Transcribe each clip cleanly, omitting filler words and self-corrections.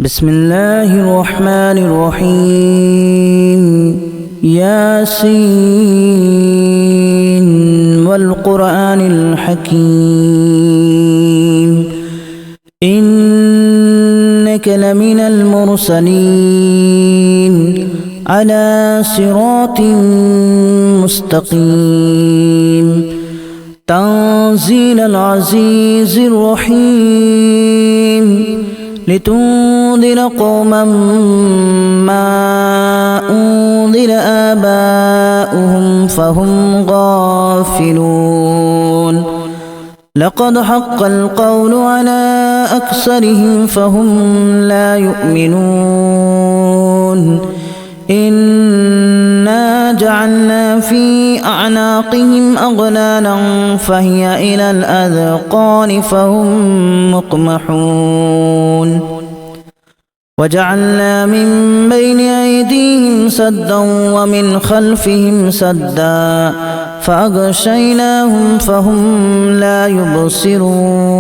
بسم الله الرحمن الرحيم ياسين والقرآن الحكيم إنك لمن المرسلين على صراط مستقيم تنزيل العزيز الرحيم لتنذر قوما ما أنذر آباؤهم فهم غافلون لقد حق القول على أكثرهم فهم لا يؤمنون إنا جعلنا في أعناقهم أغلالا فهي إلى الأذقان فهم مقمحون وجعلنا من بين أيديهم سدا ومن خلفهم سدا فأغشيناهم فهم لا يبصرون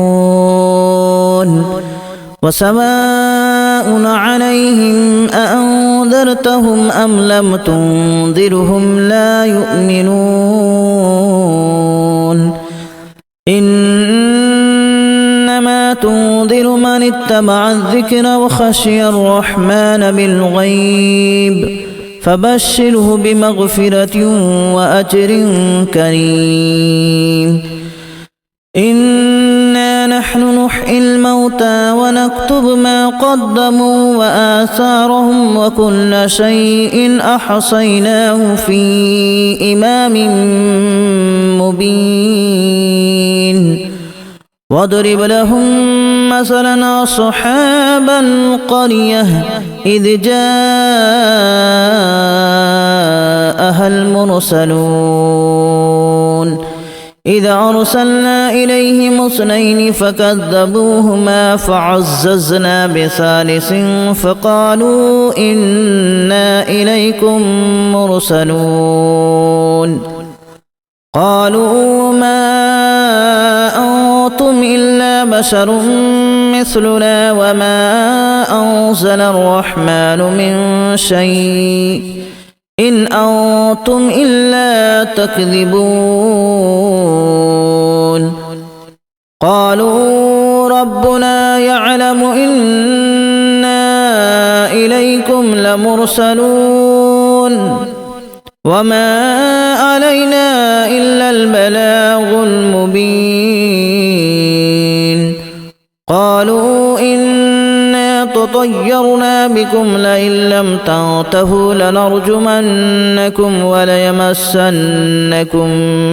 وسواء عليهم أأنذرتهم أم لم تنذرهم لا يؤمنون إنما تنذر من اتبع الذكر وخشي الرحمن بالغيب فبشره بمغفرة وأجر كريم إنا نحن نحيي الموتى ونكتب ما قدموا وآثارهم وكل شيء أحصيناه في إمام مبين واضرب لهم مثلا أصحاب القرية إذ جاءها المرسلون إذا أرسلنا إليهم اثنين فكذبوهما فعززنا بثالث فقالوا إنا إليكم مرسلون قالوا ما أنتم إلا بشر مثلنا وما أنزل الرحمن من شيء إن أنتم إلا تكذبون قالوا ربنا يعلم إنا إليكم لمرسلون وما علينا إلا البلاغ المبين قالوا إنا تطيرنا بكم لئن لم تنتهوا لنرجمنكم وليمسنكم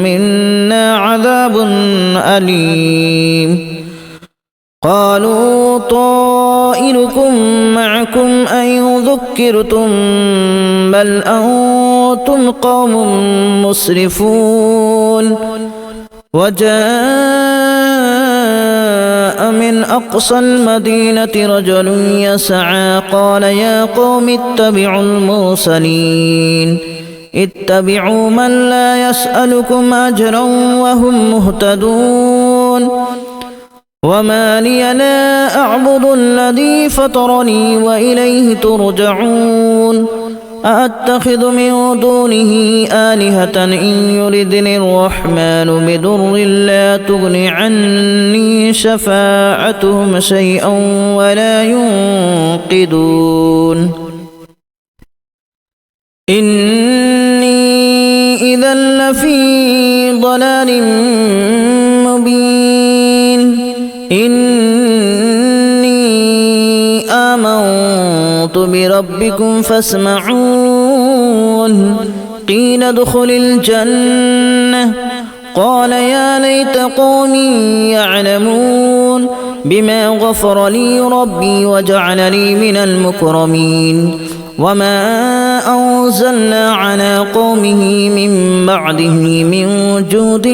منا عذاب أليم قالوا طائركم معكم أن ذكرتم بل أنتم قوم مسرفون وجاء من أقصى المدينة رجل يسعى قال يا قوم اتبعوا المرسلين اتبعوا من لا يسألكم أجرا وهم مهتدون وما لي لا أعبد الذي فطرني وإليه ترجعون أأتخذ من دونه آلهة إن يردني الرحمن بضر لا تغن عني شفاعتهم شيئا ولا ينقذون إني إذا لفي ضلال مبين إني آمنت بربكم فاسمعون قيل ادخل الجنة قال يا ليت قومي يعلمون بما غفر لي ربي وجعلني من المكرمين وما أنزلنا على قومه من بعده من جود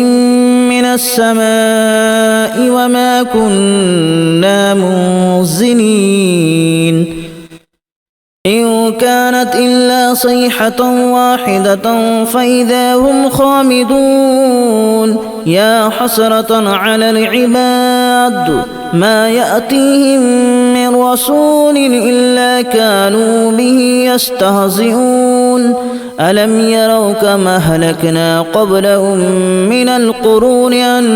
من السماء وما كنا منزلين إن كانت إلا صيحة واحدة فإذا هم خامدون يا حسرة على العباد ما يأتيهم من رسول إلا كانوا به يستهزئون ألم يروا كما أهلكنا قبلهم من القرون أنهم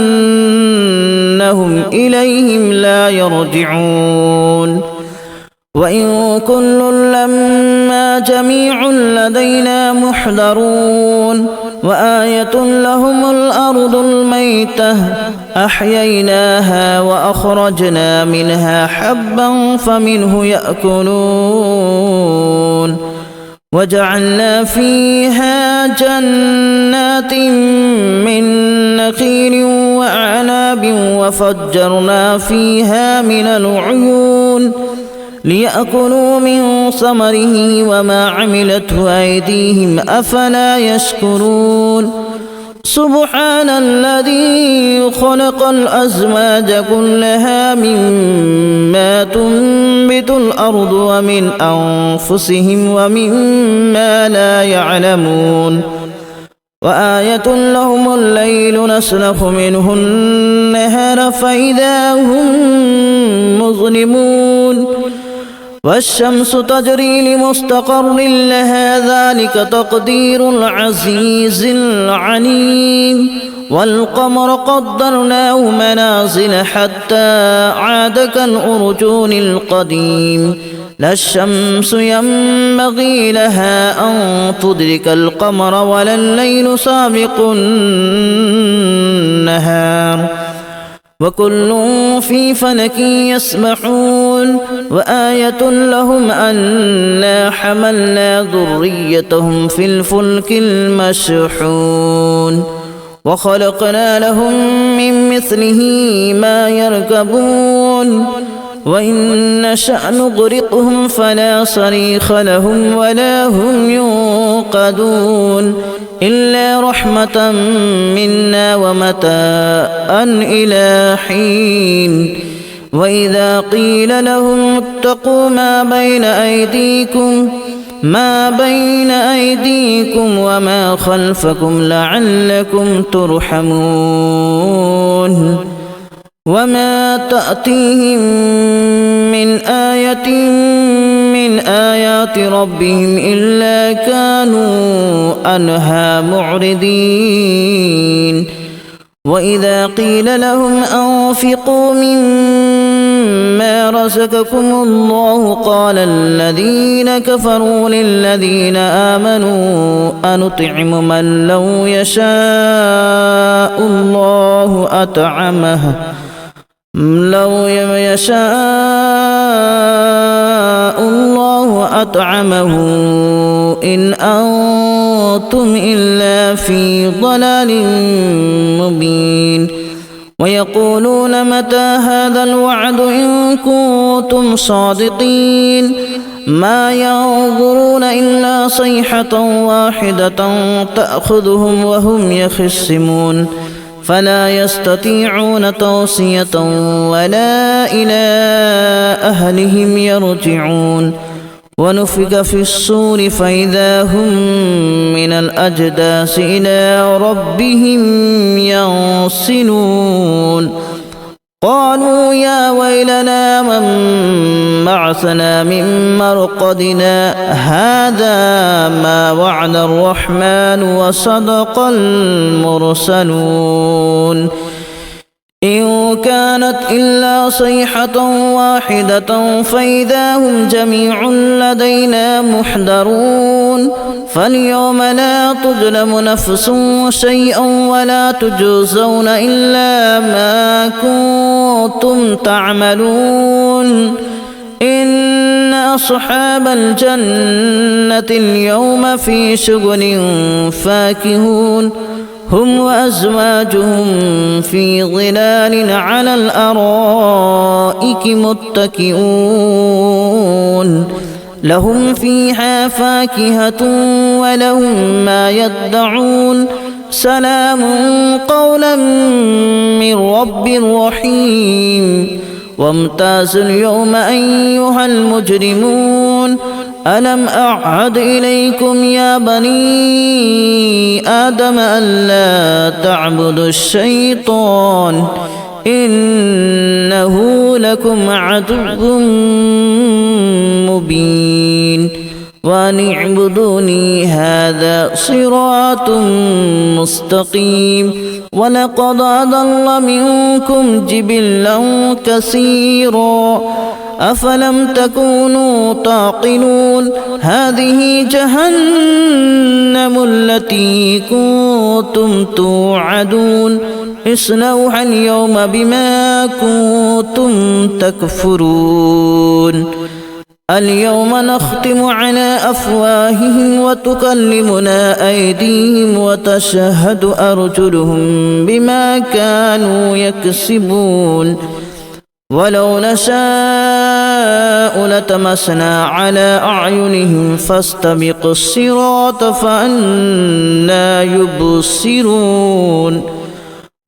إليهم لا يرجعون وإن كل لما جميع لدينا محضرون وآية لهم الأرض الميتة أحييناها وأخرجنا منها حبا فمنه يأكلون وجعلنا فيها جنات من نخيل وأعناب وفجرنا فيها من العيون ليأكلوا من ثمره وما عملته أيديهم أفلا يشكرون سبحان الذي خلق الأزواج كلها مما تنبت الأرض ومن أنفسهم ومما لا يعلمون وآية لهم الليل نسلخ منه النهار فإذا هم مظلمون والشمس تجري لمستقر لها ذلك تقدير العزيز العليم والقمر قدرناه منازل حتى عاد كالأرجون القديم لا الشمس ينبغي لها أن تدرك القمر ولا الليل سابق النهار وكل في فلك يسبحون وآية لهم أنا حملنا ذريتهم في الفلك المشحون وخلقنا لهم من مثله ما يركبون وإن نشأ نغرقهم فلا صريخ لهم ولا هم ينقذون إلا رحمة منا ومتاعا إلى حين وإذا قيل لهم اتقوا ما بين أيديكم وما خلفكم لعلكم ترحمون وما تأتيهم من آية من آيات ربهم إلا كانوا عنها معرضين وإذا قيل لهم أنفقوا مما رزقكم الله قال الذين كفروا للذين آمنوا أنطعم من لو يشاء الله أطعمه إن أنتم إلا في ضلال مبين ويقولون متى هذا الوعد إن كنتم صادقين ما ينظرون إلا صيحة واحدة تأخذهم وهم يخصمون فلا يستطيعون توصية ولا إلى أهلهم يرجعون ونفخ في الصور فإذا هم من الأجداث إلى ربهم ينسلون قالوا يا ويلنا من بعثنا من مرقدنا هذا ما وعد الرحمن وصدق المرسلون إن كانت إلا صيحة واحدة فإذا هم جميع لدينا محضرون فاليوم لا تظلم نفس شيئا ولا تجزون إلا ما كنتم تعملون إن أصحاب الجنة اليوم في شغل فاكهون هم وأزواجهم في ظلال على الأرائك متكئون لهم فيها فاكهة ولهم ما يدعون سلام قولا من رب رحيم وامتازوا اليوم أيها المجرمون ألم أعهد إليكم يا بني آدم ألا تعبدوا الشيطان إنه لكم عدو مبين وأن اعبدوني هذا صراط مستقيم ولقد أضل منكم جبلا كثيرا أفلم تكونوا تعقلون هذه جهنم التي كنتم توعدون اصلوها اليوم بما كنتم تكفرون اليوم نختم على أفواههم وتكلمنا أيديهم وتشهد أرجلهم بما كانوا يكسبون ولو نشاء لتمسنا على أعينهم فاستبقوا الصراط فأنى يبصرون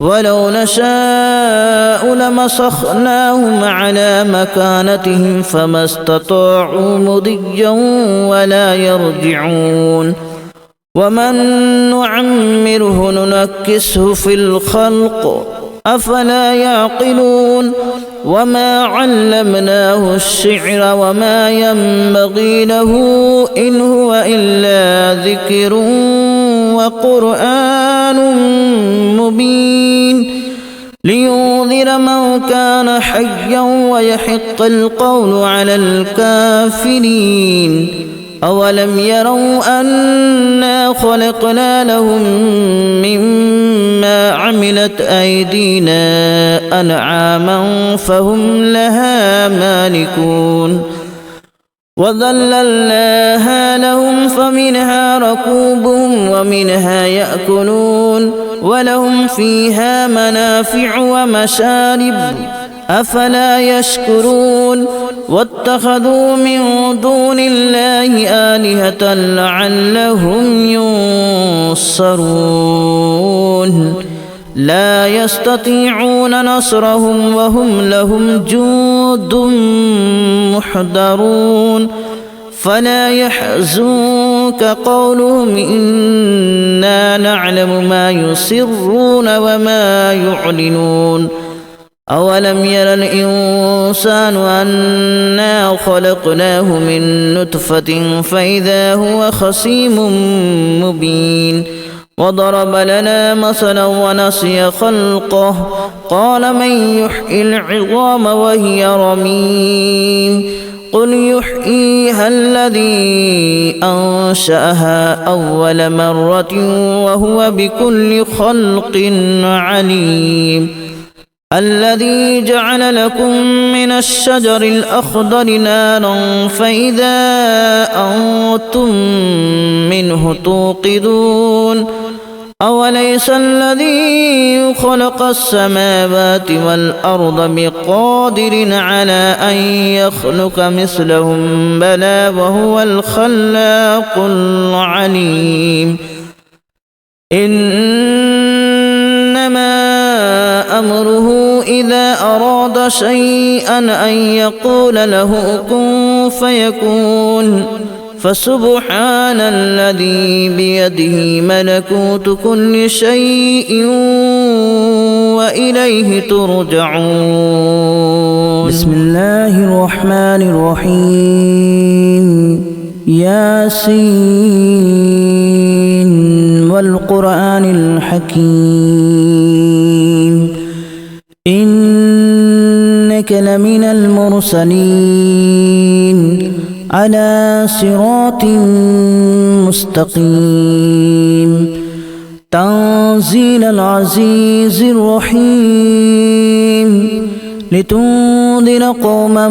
ولو نشاء لمسخناهم على مكانتهم فما استطاعوا مضيا ولا يرجعون ومن نعمره ننكسه في الخلق أفلا يعقلون وما علمناه الشعر وما ينبغي له إن هو إلا ذكر وقرآن مبين لينذر من كان حيا ويحق القول على الكافرين أولم يروا أنا خلقنا لهم مما عملت أيدينا أنعاما فهم لها مالكون وذللناها لهم فمنها ركوبهم ومنها يأكلون ولهم فيها منافع ومشارب أفلا يشكرون واتخذوا من دون الله آلهة لعلهم ينصرون لا يستطيعون نصرهم وهم لهم جند محضرون فلا يحزنك قولهم إنا نعلم ما يسرون وما يعلنون أولم ير الإنسان أنا خلقناه من نطفة فإذا هو خصيم مبين وضرب لنا مثلا ونسي خلقه قال من يحيي العظام وهي رميم قل يحييها الذي أنشأها أول مرة وهو بكل خلق عليم الذي جعل لكم من الشجر الأخضر نارا فإذا أنتم منه توقدون أوليس الذي خلق السماوات والأرض بقادر على أن يخلق مثلهم بلى وهو الخلاق العليم إنما أمره إذا أراد شيئا أن يقول له كن فيكون فسبحان الذي بيده ملكوت كل شيء وإليه ترجعون بسم الله الرحمن الرحيم ياسين والقرآن الحكيم إنك لمن المرسلين على صراط مستقيم تنزيل العزيز الرحيم لتنذر قوما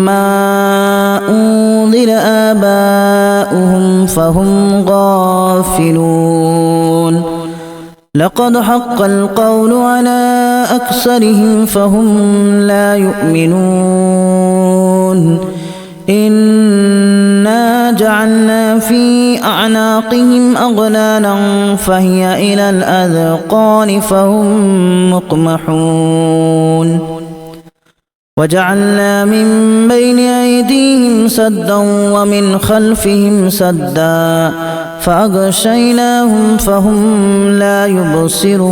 ما أنذر آباؤهم فهم غافلون لقد حق القول على أكثرهم فهم لا يؤمنون إنا جعلنا في أعناقهم أغلالا فهي إلى الأذقان فهم مقمحون وجعلنا من بين أيديهم سدا ومن خلفهم سدا فأغشيناهم فهم لا يبصرون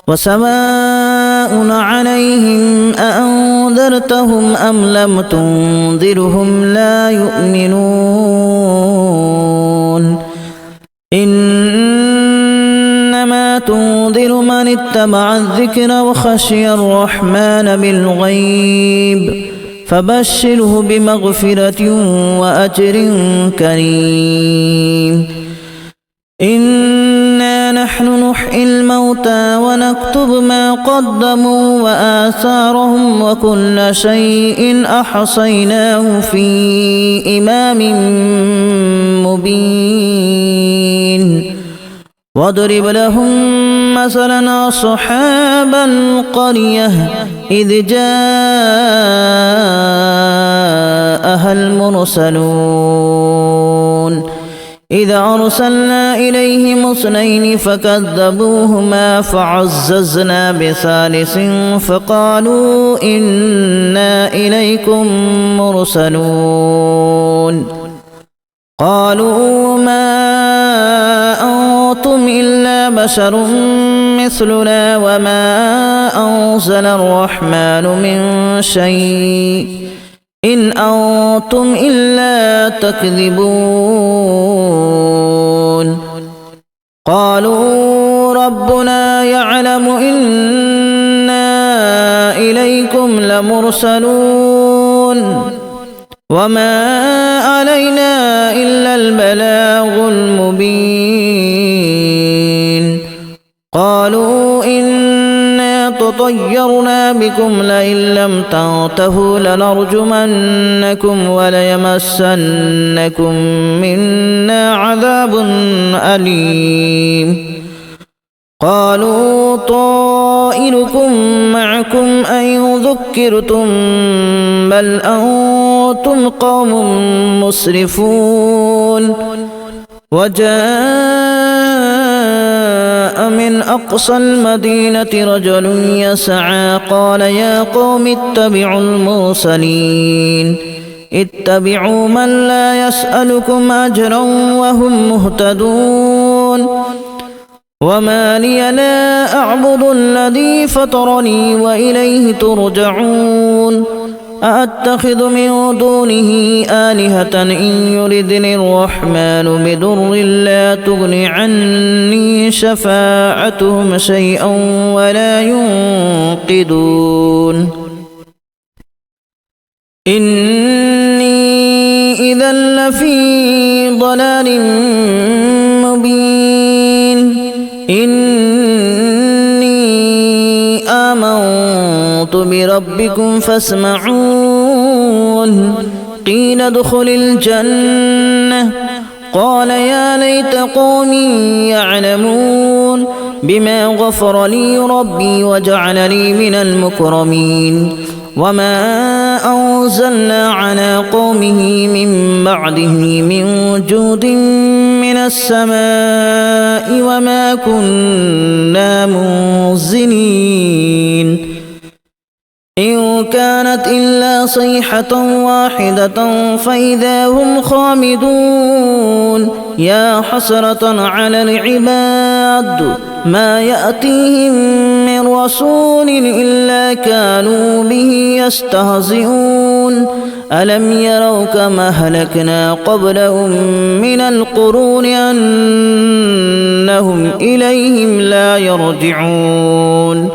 وسواء عليهم أأنذرتهم أم لم تنذرهم لا يؤمنون إنما تنذر من اتبع الذكر وخشي الرحمن بالغيب فبشره بمغفرة وأجر كريم إنا نحن نحيي الموتى ونكتب ما قدموا وآثارهم وكل شيء أحصيناه في إمام مبين واضرب لهم مثلا أصحاب القرية إذ جاءها المرسلون إذ أرسلنا إليهم اثنين فكذبوهما فعززنا بثالث فقالوا إنا إليكم مرسلون قالوا ما أنتم إلا بشر مثلنا وما أنزل الرحمن من شيء إن أنتم إلا تكذبون قالوا ربنا يعلم إنا إليكم لمرسلون وما علينا إلا البلاغ المبين قالوا إنا تطيرنا بكم لئن لم تنتهوا لنرجمنكم وليمسنكم منا عذاب أليم قالوا طائركم معكم أن ذكرتم بل أنتم قوم مسرفون وجاء من أقصى المدينة رجل يسعى قال يا قوم اتبعوا المرسلين اتبعوا من لا يسألكم أجرا وهم مهتدون وما لي لا أعبد الذي فطرني وإليه ترجعون أأتخذ من دونه آلهة إن يردني الرحمن بضر لا تغن عني شفاعتهم شيئا ولا ينقذون إني إذا لفي ضلال مبين إني آمنت بربكم فاسمعون قيل ادخل الجنة قال يا ليت قومي يعلمون بما غفر لي ربي وجعلني من المكرمين وما أنزلنا على قومه من بعده من جود من السماء وما كنا منزلين إن كانت إلا صيحة واحدة فإذا هم خامدون يا حسرة على العباد ما يأتيهم من رسول إلا كانوا به يستهزئون ألم يروا كما أهلكنا قبلهم من القرون أنهم إليهم لا يرجعون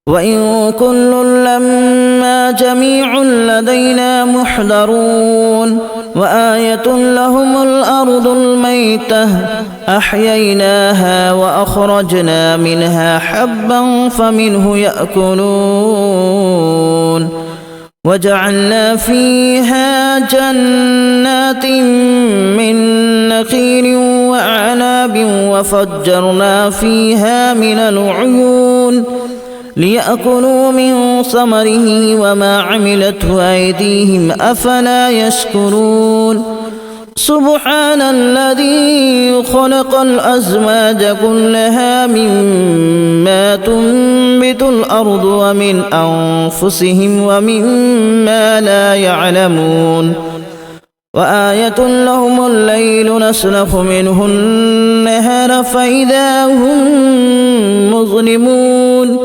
وإن كل لما جميع لدينا محضرون وآية لهم الأرض الميتة أحييناها وأخرجنا منها حبا فمنه يأكلون وجعلنا فيها جنات من نخيل وأعناب وفجرنا فيها من العيون ليأكلوا من ثمره وما عملته أيديهم أفلا يشكرون سبحان الذي خلق الأزواج كلها مما تنبت الأرض ومن أنفسهم ومما لا يعلمون وآية لهم الليل نسلخ منه النهار فإذا هم مظلمون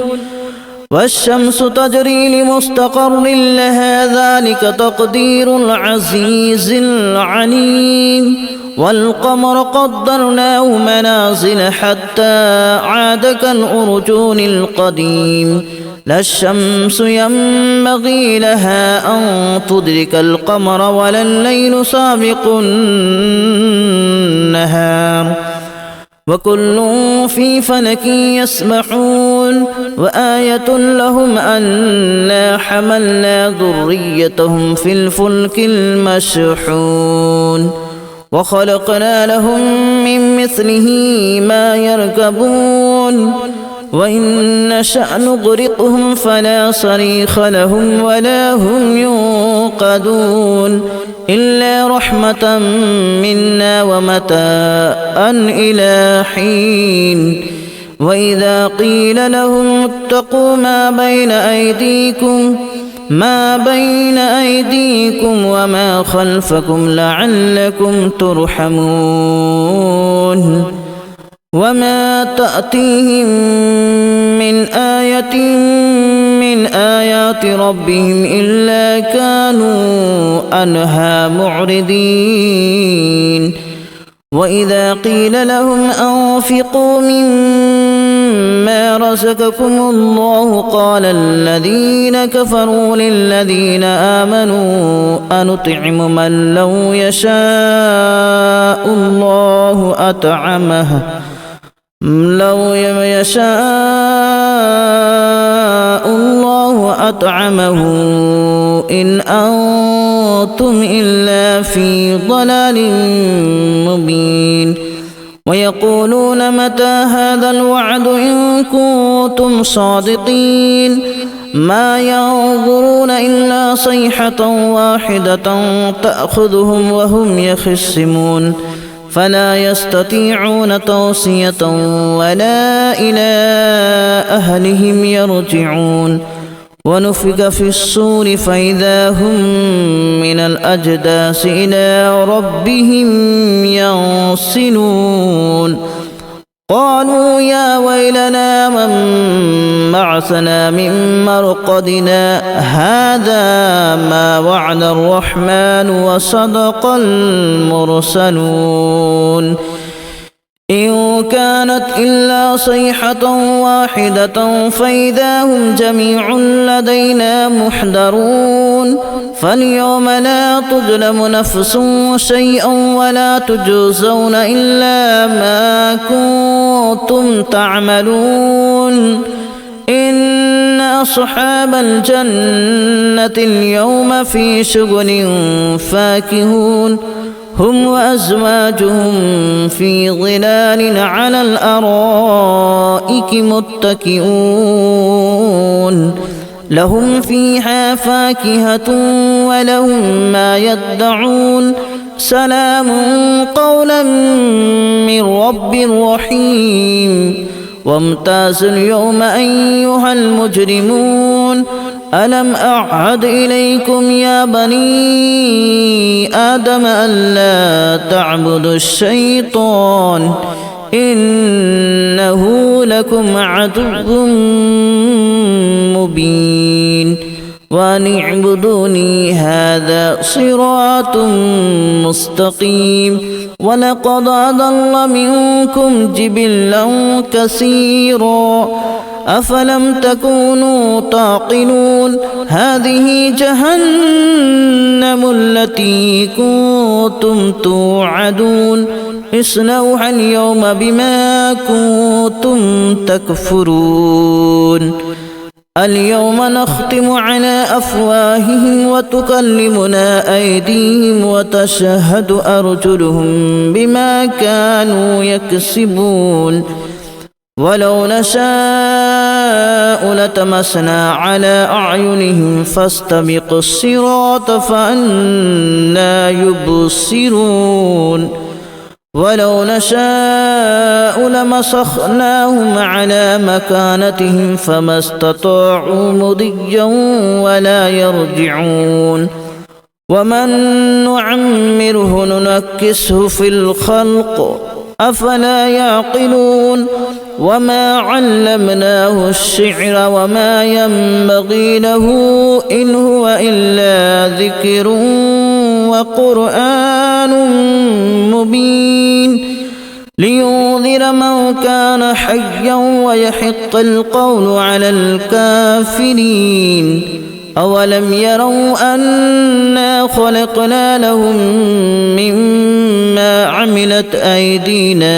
والشمس تجري لمستقر لها ذلك تقدير العزيز العليم والقمر قدرناه منازل حتى عاد كالأرجون القديم لا الشمس ينبغي لها أن تدرك القمر ولا الليل سابق النهار وكل في فلك يسبحون وآية لهم أنا حملنا ذريتهم في الفلك المشحون وخلقنا لهم من مثله ما يركبون وإن نشأ نغرقهم فلا صريخ لهم ولا هم ينقذون إلا رحمة منا ومتاعا إلى حين وإذا قيل لهم اتقوا ما بين أيديكم وما خلفكم لعلكم ترحمون وما تأتيهم من آية من آيات ربهم إلا كانوا عنها معرضين وإذا قيل لهم أنفقوا مما رزقكم الله قال الذين كفروا للذين آمنوا أنطعم من لو يشاء الله أطعمه إن أنتم إلا في ضلال مبين ويقولون متى هذا الوعد إن كنتم صادقين ما ينظرون إلا صيحة واحدة تأخذهم وهم يخصمون فلا يستطيعون توصية ولا إلى أهلهم يرجعون ونفخ في الصور فإذا هم من الأجداث إلى ربهم ينسلون قالوا يا ويلنا من بعثنا من مرقدنا هذا ما وعد الرحمن وصدق المرسلون إن كانت إلا صيحة واحدة فإذا هم جميع لدينا محضرون فاليوم لا تظلم نفس شيئا ولا تجزون إلا ما كنتم تعملون إن أصحاب الجنة اليوم في شغل فاكهون هم وأزواجهم في ظلال على الأرائك متكئون لهم فيها فاكهة ولهم ما يدعون سلام قولا من رب رحيم وامتازوا اليوم أيها المجرمون ألم أعهد إليكم يا بني آدم ألا تعبدوا الشيطان إنه لكم عدو مبين وأن اعبدوني هذا صراط مستقيم ولقد أضل منكم جبلا كثيرا أفلم تكونوا تعقلون هذه جهنم التي كنتم توعدون اصلوها اليوم بما كنتم تكفرون اليوم نختم على أفواههم وتكلمنا أيديهم وتشهد أرجلهم بما كانوا يكسبون ولو نشاء لتمسنا على أعينهم فاستبقوا الصراط فأنى يبصرون ولو نشاء لمسخناهم على مكانتهم فما استطاعوا مضيا ولا يرجعون ومن نعمره ننكسه في الخلق أفلا يعقلون وما علمناه الشعر وما ينبغي له إن هو إلا ذكر وقرآن مبين لينذر من كان حيا ويحق القول على الكافرين أولم يروا أنا خلقنا لهم مما عملت أيدينا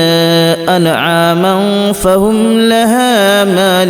أنعاما فهم لها مالكون